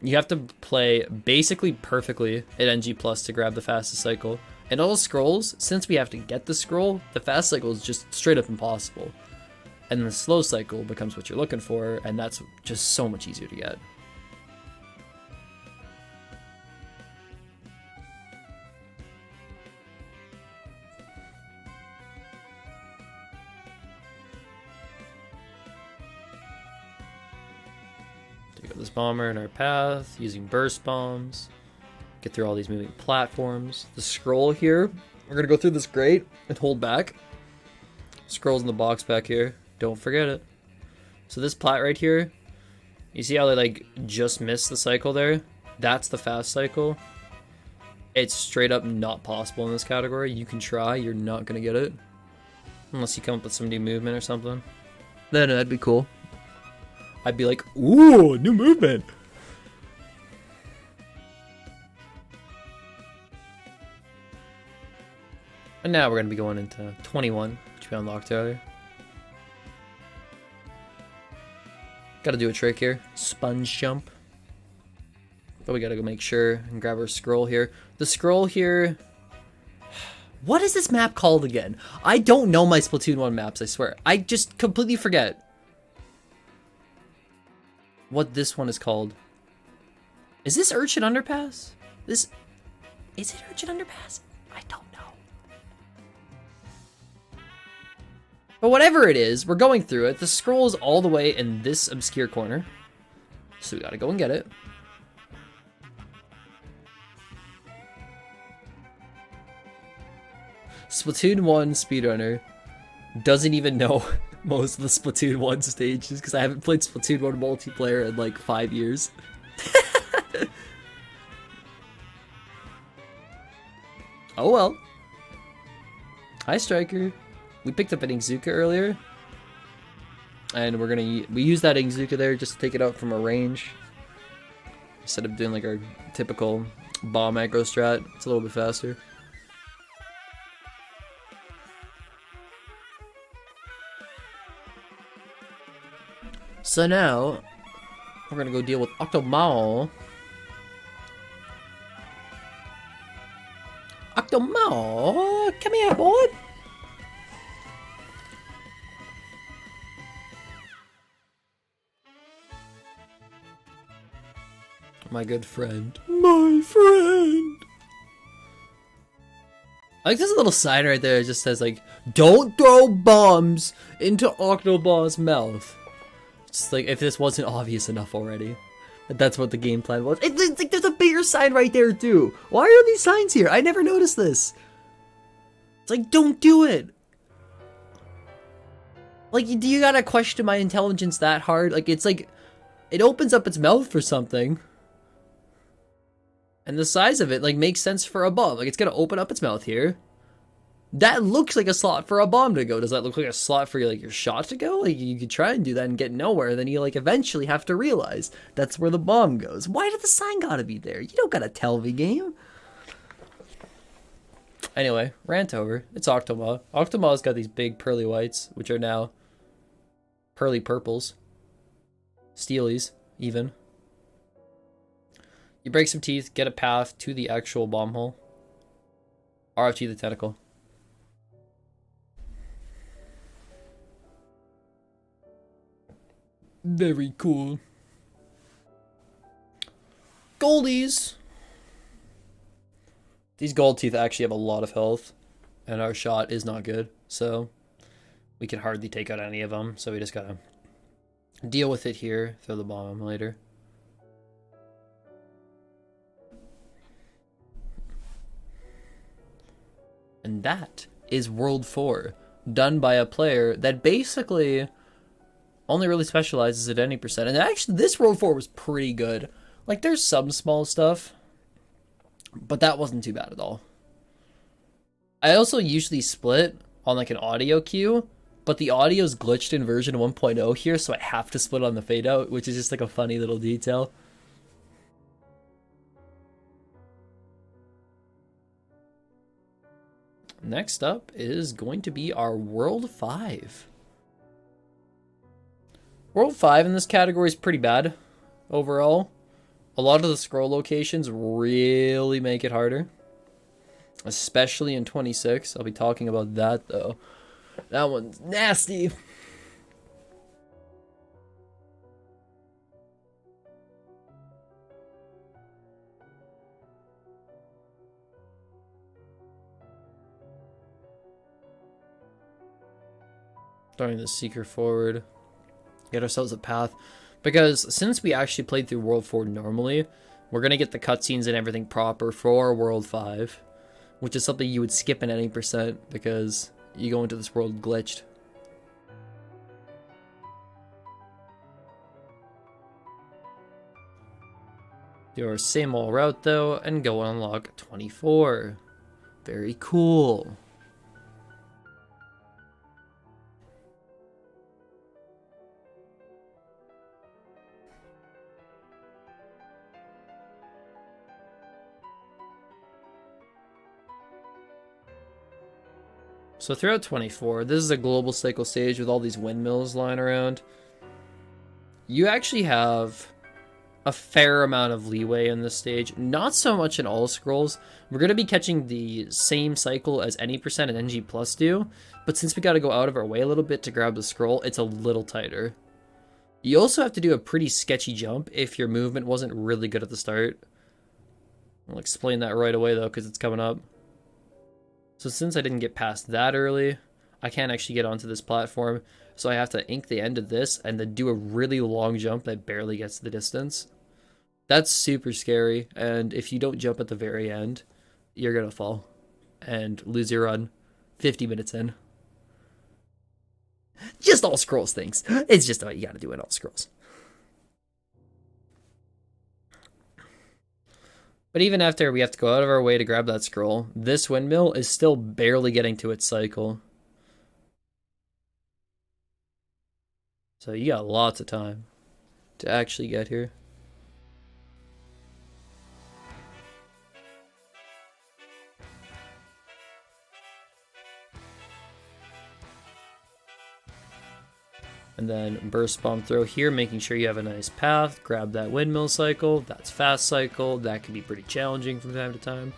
You have to play basically perfectly at NG+ to grab the fastest cycle. And all scrolls, since we have to get the scroll, the fast cycle is just straight up impossible. And the slow cycle becomes what you're looking for, and that's just so much easier to get. This bomber in our path, using burst bombs, get through all these moving platforms. The scroll here, we're gonna go through this grate and hold back. Scroll's in the box back here, don't forget it. So this plat right here, you see how they like just missed the cycle there? that's the fast cycle. It's straight up not possible in this category. You can try, you're not gonna get it. Unless you come up with some new movement or something. Then that'd be cool. I'd be like, ooh, new movement. And now we're gonna be going into 21, which we unlocked earlier. Gotta do a trick here. Sponge jump. But we gotta go make sure and grab our scroll here. The scroll here... What is this map called again? I don't know my Splatoon 1 maps, I swear. I just completely forget what this one is called. Is this Urchin Underpass? Is it Urchin Underpass? I don't know. But whatever it is, we're going through it. The scroll is all the way in this obscure corner. So we gotta go and get it. Splatoon 1 speedrunner doesn't even know most of the Splatoon 1 stages because I haven't played Splatoon 1 multiplayer in like 5 years. Oh well. Hi Striker. We picked up an Ingzuka earlier. And we use that Ingzuka there just to take it out from a range. Instead of doing like our typical bomb aggro strat. It's a little bit faster. So now, we're gonna go deal with Octo Mao. Octo Mao, come here, boy. My good friend. My friend. I like this little sign right there. It just says like, don't throw bombs into Octoball's mouth. It's like if this wasn't obvious enough already. That's what the game plan was. It's like there's a bigger sign right there too. Why are these signs here? I never noticed this. It's like, don't do it. Like, do you gotta question my intelligence that hard? Like, it's like, it opens up its mouth for something. And the size of it, like, makes sense for a bomb. Like, it's gonna open up its mouth here. That looks like a slot for a bomb to go. Does that look like a slot for your shot to go? Like, you could try and do that and get nowhere. Then you, like, eventually have to realize that's where the bomb goes. Why did the sign gotta be there? You don't gotta tell the game. Anyway, rant over. It's Octoma. Octoma's got these big pearly whites, which are now pearly purples. Steelies, even. You break some teeth, get a path to the actual bomb hole. RFT the tentacle. Very cool. Goldies! These gold teeth actually have a lot of health, and our shot is not good, so we can hardly take out any of them, so we just gotta deal with it here, throw the bomb later. And that is World 4, done by a player that basically only really specializes at any percent. And actually, this World 4 was pretty good. Like, there's some small stuff, but that wasn't too bad at all. I also usually split on, like, an audio cue, but the audio's glitched in version 1.0 here, so I have to split on the fade out, which is just, like, a funny little detail. Next up is going to be our World 5. World 5 in this category is pretty bad overall. A lot of the scroll locations really make it harder. Especially in 26. I'll be talking about that though. That one's nasty. Throwing the seeker forward. Get ourselves a path. Because since we actually played through World 4 normally, we're going to get the cutscenes and everything proper for World 5. Which is something you would skip in any percent because you go into this world glitched. Do our same old route though, and go unlock 24. Very cool. So throughout 24, this is a global cycle stage with all these windmills lying around. You actually have a fair amount of leeway in this stage. Not so much in all scrolls. We're going to be catching the same cycle as any percent and NG Plus do, but since we got to go out of our way a little bit to grab the scroll, it's a little tighter. You also have to do a pretty sketchy jump if your movement wasn't really good at the start. I'll explain that right away though, because it's coming up. So since I didn't get past that early, I can't actually get onto this platform. So I have to ink the end of this and then do a really long jump that barely gets the distance. That's super scary. And if you don't jump at the very end, you're going to fall and lose your run 50 minutes in. Just all scrolls things. It's just what you got to do in all scrolls. But even after we have to go out of our way to grab that scroll, this windmill is still barely getting to its cycle. So you got lots of time to actually get here. And then burst bomb throw here, making sure you have a nice path. Grab that windmill cycle. That's fast cycle. That can be pretty challenging from time to time.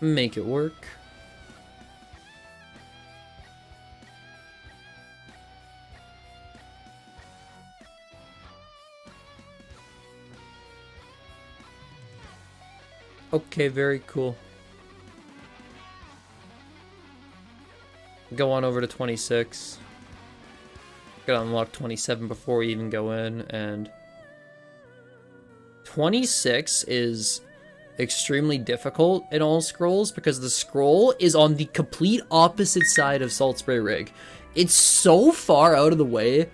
Make it work. Okay, very cool. Go on over to 26. Gotta unlock 27 before we even go in, and 26 is extremely difficult in all scrolls because the scroll is on the complete opposite side of Salt Spray Rig. It's so far out of the way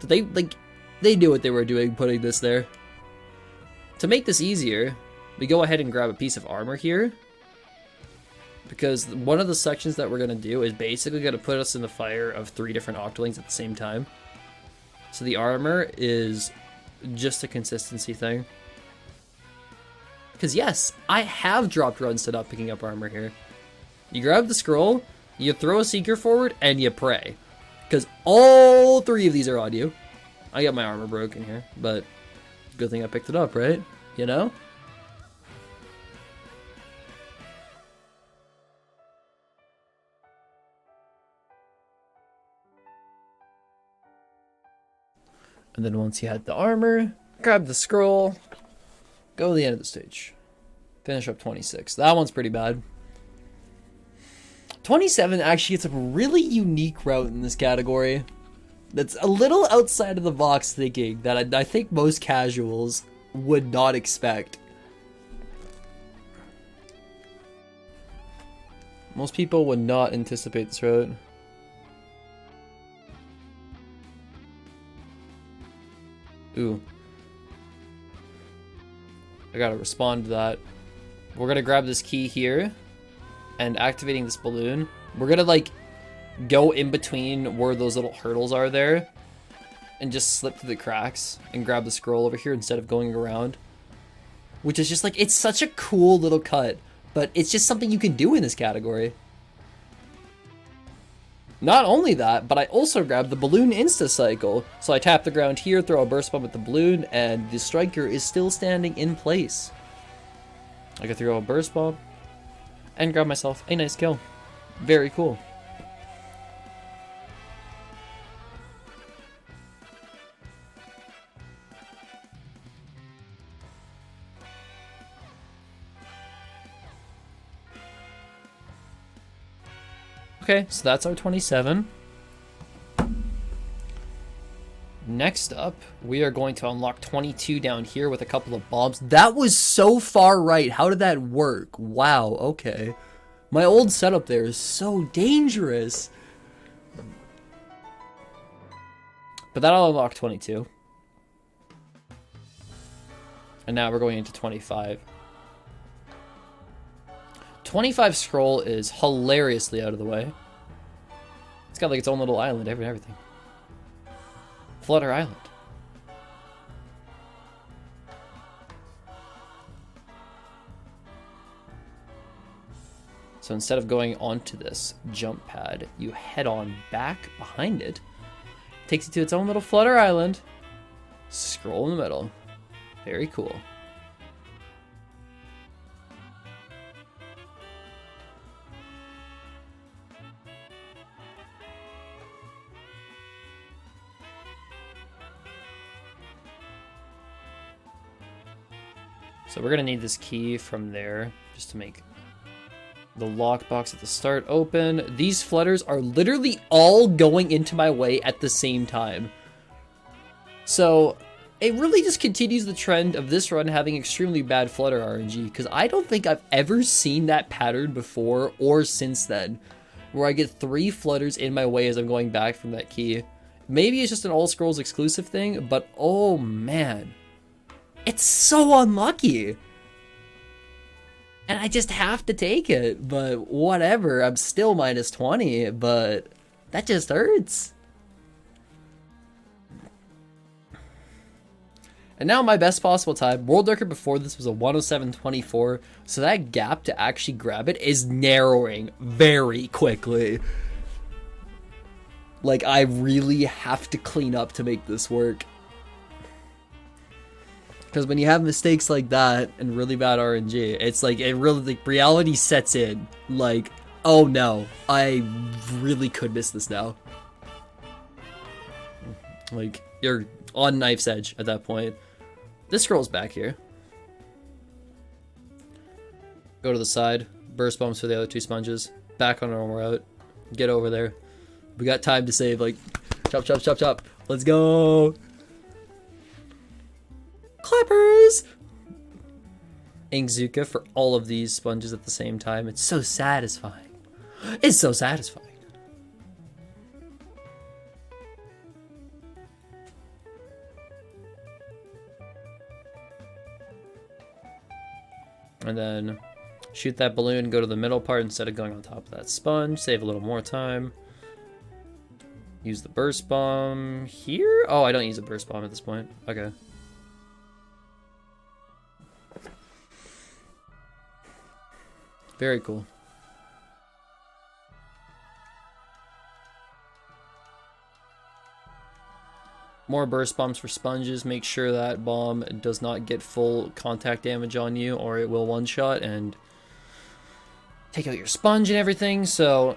that they knew what they were doing putting this there. To make this easier, we go ahead and grab a piece of armor here, because one of the sections that we're going to do is basically going to put us in the fire of 3 different Octolings at the same time. So the armor is just a consistency thing. Because yes, I have dropped runs to not picking up armor here. You grab the scroll, you throw a seeker forward, and you pray. Because all 3 of these are on you. I got my armor broken here, but good thing I picked it up, right? You know? And then once you had the armor, grab the scroll, go to the end of the stage. Finish up 26. That one's pretty bad. 27 actually gets a really unique route in this category. That's a little outside of the box thinking that I think most casuals would not expect. Most people would not anticipate this route. Ooh. I gotta respond to that. We're gonna grab this key here and activating this balloon. We're gonna like go in between where those little hurdles are there and just slip through the cracks and grab the scroll over here instead of going around. Which is just like, it's such a cool little cut, but it's just something you can do in this category. Not only that, but I also grabbed the balloon insta-cycle. So I tap the ground here, throw a burst bomb at the balloon, and the striker is still standing in place. I can throw a burst bomb and grab myself a nice kill. Very cool. Okay, so that's our 27. Next up, we are going to unlock 22 down here with a couple of bombs. That was so far right. How did that work? Wow, okay. My old setup there is so dangerous. But that'll unlock 22. And now we're going into 25. 25 scroll is hilariously out of the way. It's got like its own little island, everything. Flutter Island. So instead of going onto this jump pad, you head on back behind it. Takes you to its own little Flutter Island. Scroll in the middle. Very cool. So we're gonna need this key from there just to make the lockbox at the start open. These flutters are literally all going into my way at the same time. So it really just continues the trend of this run having extremely bad flutter RNG, because I don't think I've ever seen that pattern before or since then, where I get 3 flutters in my way as I'm going back from that key. Maybe it's just an All Scrolls exclusive thing, but oh man, it's so unlucky. And I just have to take it, but whatever, I'm still minus 20, but that just hurts. And now my best possible time. World record before this was a 107.24, so that gap to actually grab it is narrowing very quickly. Like, I really have to clean up to make this work. Because when you have mistakes like that and really bad RNG, it's like, it really, like, reality sets in. Like, oh no, I really could miss this now. Like, you're on knife's edge at that point. This scrolls back here. Go to the side. Burst bombs for the other 2 sponges. Back on our normal route. Get over there. We got time to save, like, chop, chop, chop, chop. Let's go. Clappers! Inkzuka for all of these sponges at the same time. It's so satisfying. It's so satisfying. And then shoot that balloon, go to the middle part instead of going on top of that sponge. Save a little more time. Use the burst bomb here? Oh, I don't use a burst bomb at this point. Okay. Very cool. More burst bombs for sponges. Make sure that bomb does not get full contact damage on you, or it will one-shot and take out your sponge and everything. So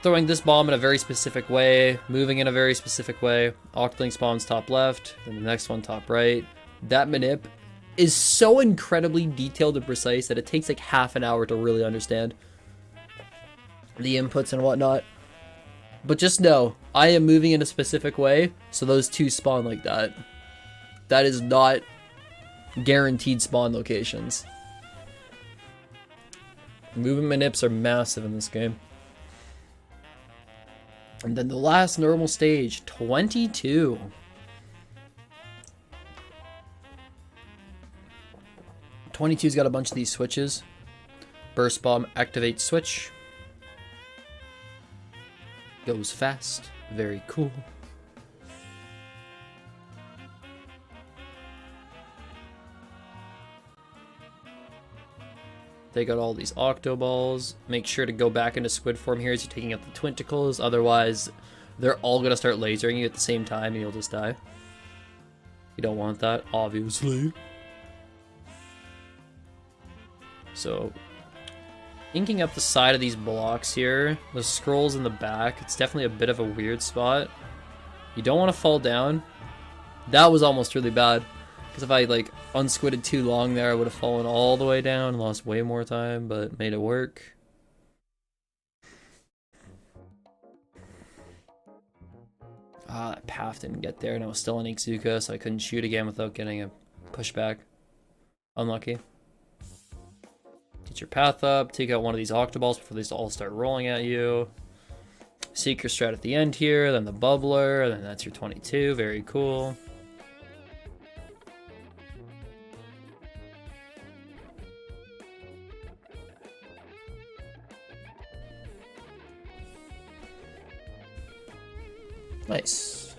throwing this bomb in a very specific way, moving in a very specific way. Octolink spawns top left, then the next one top right. That manip is so incredibly detailed and precise that it takes like half an hour to really understand the inputs and whatnot. But just know, I am moving in a specific way, so those 2 spawn like that. That is not guaranteed spawn locations. Movement manips are massive in this game. And then the last normal stage, 22. 's got a bunch of these switches. Burst bomb, activate switch. Goes fast. Very cool. They got all these octo balls. Make sure to go back into squid form here as you're taking out the tentacles. Otherwise, they're all going to start lasering you at the same time and you'll just die. You don't want that, obviously. So, inking up the side of these blocks here, the scrolls in the back, it's definitely a bit of a weird spot. You don't want to fall down. That was almost really bad, because if I like unsquidded too long there, I would have fallen all the way down and lost way more time, but made it work. Ah, that path didn't get there, and I was still in Inkzuka, so I couldn't shoot again without getting a pushback. Unlucky. Get your path up, take out one of these octoballs before they all start rolling at you. Seek your strat at the end here, then the bubbler, then that's your 22, very cool. Nice.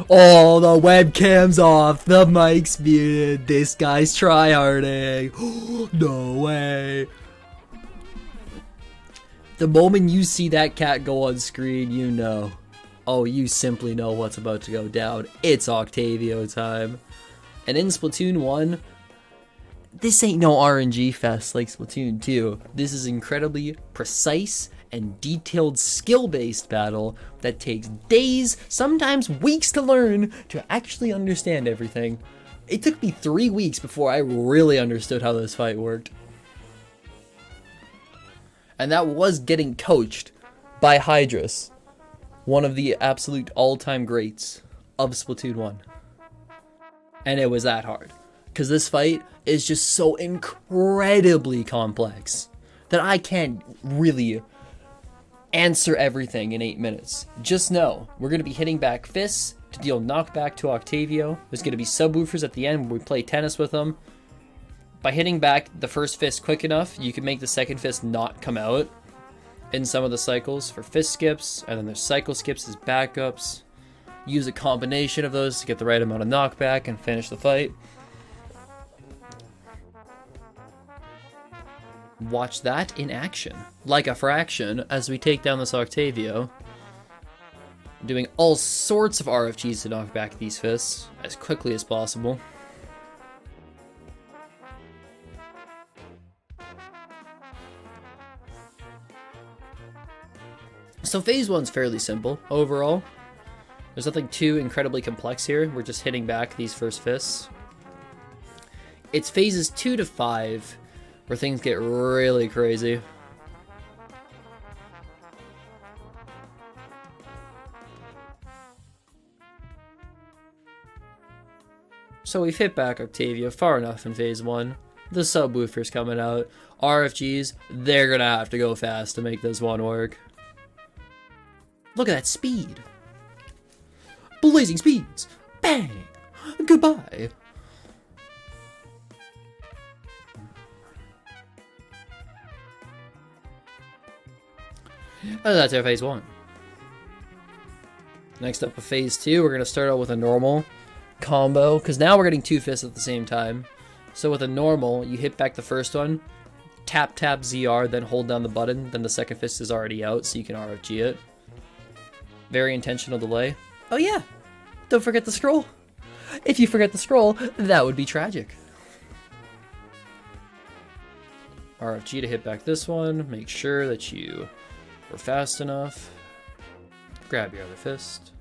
Oh, the webcam's off. The mic's muted. This guy's tryharding. No way. The moment you see that cat go on screen, you know. Oh, you simply know what's about to go down. It's Octavio time. And in Splatoon 1, this ain't no RNG fest like Splatoon 2. This is incredibly precise and detailed skill-based battle that takes days, sometimes weeks to learn to actually understand everything. It took me 3 weeks before I really understood how this fight worked. And that was getting coached by Hydrus, one of the absolute all-time greats of Splatoon 1. And it was that hard, because this fight is just so incredibly complex that I can't really answer everything in 8 minutes. Just know, we're going to be hitting back fists to deal knockback to Octavio. There's going to be subwoofers at the end where we play tennis with them. By hitting back the first fist quick enough, you can make the second fist not come out in some of the cycles for fist skips, and then there's cycle skips as backups. Use a combination of those to get the right amount of knockback and finish the fight. Watch that in action, like a fraction, as we take down this Octavio. Doing all sorts of RFGs to knock back these fists as quickly as possible. So phase 1's fairly simple overall. There's nothing too incredibly complex here. We're just hitting back these first fists. It's phases 2 to 5 where things get really crazy. So we've hit back Octavio far enough in phase 1. The subwoofer's coming out. RFGs, they're gonna have to go fast to make this one work. Look at that speed. Blazing speeds. Bang. Goodbye. And that's our phase 1. Next up, for phase 2, we're going to start out with a normal combo, because now we're getting 2 fists at the same time. So with a normal, you hit back the first one, tap ZR, then hold down the button, then the second fist is already out, so you can RFG it. Very intentional delay. Oh yeah, don't forget the scroll. If you forget the scroll, that would be tragic. RFG to hit back this one, make sure that you were fast enough. Grab your other fist.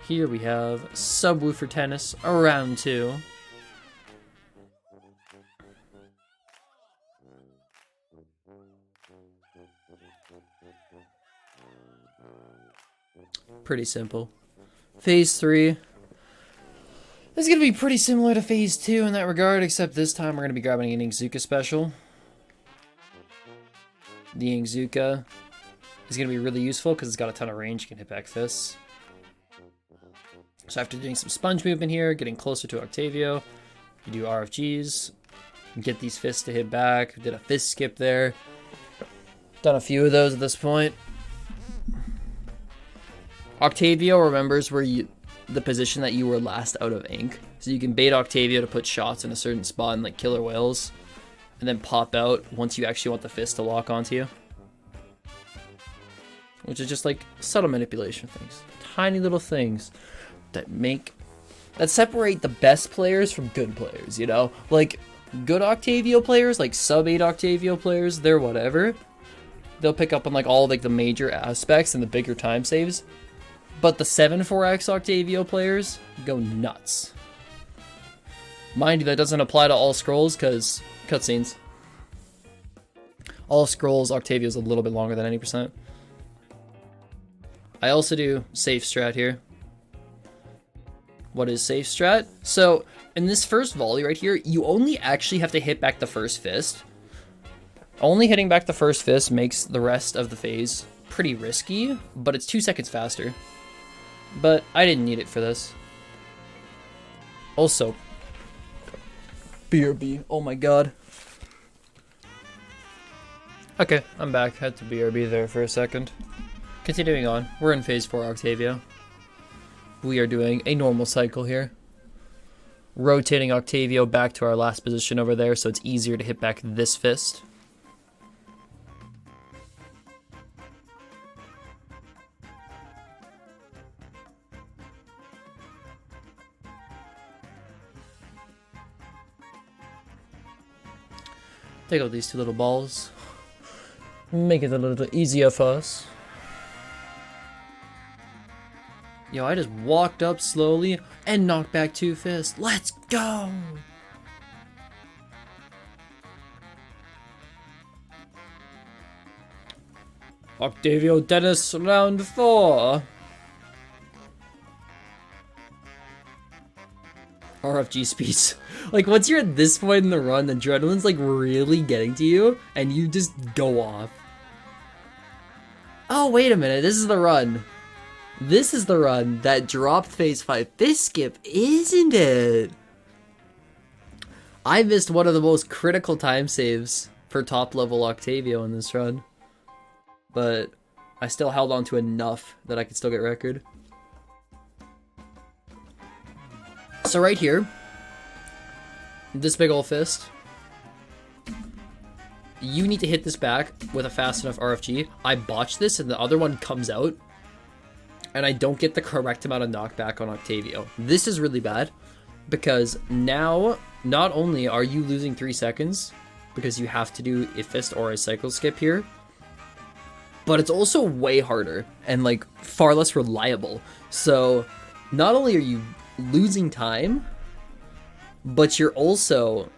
Here we have Subwoofer Tennis, round 2. Pretty simple. Phase 3. This is going to be pretty similar to Phase 2 in that regard, except this time we're going to be grabbing an Inkzuka special. The Inkzuka is going to be really useful because it's got a ton of range. You can hit back fists. So after doing some sponge movement here, getting closer to Octavio, you do RFGs, get these fists to hit back. Did a fist skip there. Done a few of those at this point. Octavio remembers where the position that you were last out of ink. So you can bait Octavio to put shots in a certain spot in like killer whales, and then pop out once you actually want the fist to lock onto you. Which is just like subtle manipulation things. Tiny little things that separate the best players from good players, you know? Like, good Octavio players, like sub-8 Octavio players, they're whatever. They'll pick up on like all like the major aspects and the bigger time saves. But the 7-4X Octavio players go nuts. Mind you, that doesn't apply to all scrolls, because cutscenes. All scrolls, Octavio's a little bit longer than 90%. I also do safe strat here. What is safe strat? So in this first volley right here, you only actually have to hit back the first fist. Only hitting back the first fist makes the rest of the phase pretty risky, but it's 2 seconds faster. But I didn't need it for this. Also, BRB, oh my god. Okay, I'm back. Had to BRB there for a second. Continuing on, we're in phase 4 Octavio. We are doing a normal cycle here. Rotating Octavio back to our last position over there so it's easier to hit back this fist. Take out these two little balls. Make it a little easier for us. Yo, I just walked up slowly and knocked back 2 fists. Let's go! Octavio Dennis, round 4. RFG speeds. Like, once you're at this point in the run, the adrenaline's like really getting to you, and you just go off. Oh, wait a minute, this is the run. This is the run that dropped phase 5 fist skip, isn't it? I missed one of the most critical time saves for top level Octavio in this run. But I still held on to enough that I could still get record. So right here, this big ol' fist, you need to hit this back with a fast enough RFG. I botched this and the other one comes out, and I don't get the correct amount of knockback on Octavio. This is really bad, because now, not only are you losing 3 seconds, because you have to do a fist or a cycle skip here, but it's also way harder, and like, far less reliable. So, not only are you losing time, but you're also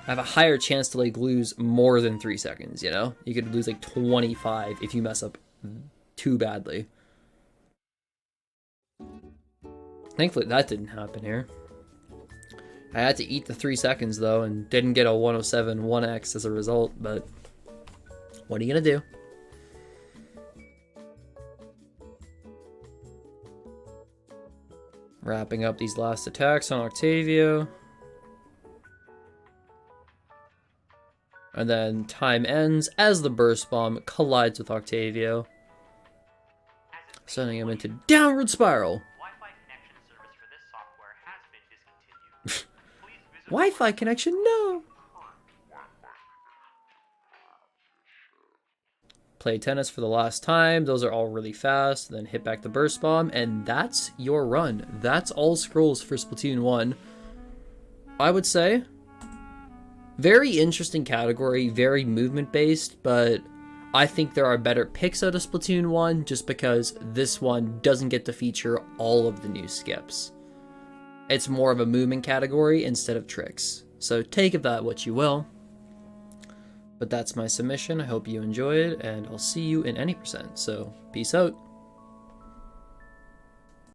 have a higher chance to like lose more than 3 seconds, you know? You could lose like 25 if you mess up too badly. Thankfully that didn't happen here. I had to eat the 3 seconds though and didn't get a 107 1x as a result, but what are you gonna do? Wrapping up these last attacks on Octavio. And then time ends as the burst bomb collides with Octavio, sending him into downward spiral. Wi-Fi connection, no! Play tennis for the last time. Those are all really fast. Then hit back the burst bomb, and that's your run. That's all scrolls for Splatoon 1. I would say very interesting category, very movement based, but I think there are better picks out of Splatoon 1 just because this one doesn't get to feature all of the new skips. It's more of a movement category instead of tricks. So take of that what you will. But that's my submission. I hope you enjoyed, and I'll see you in any %. So peace out.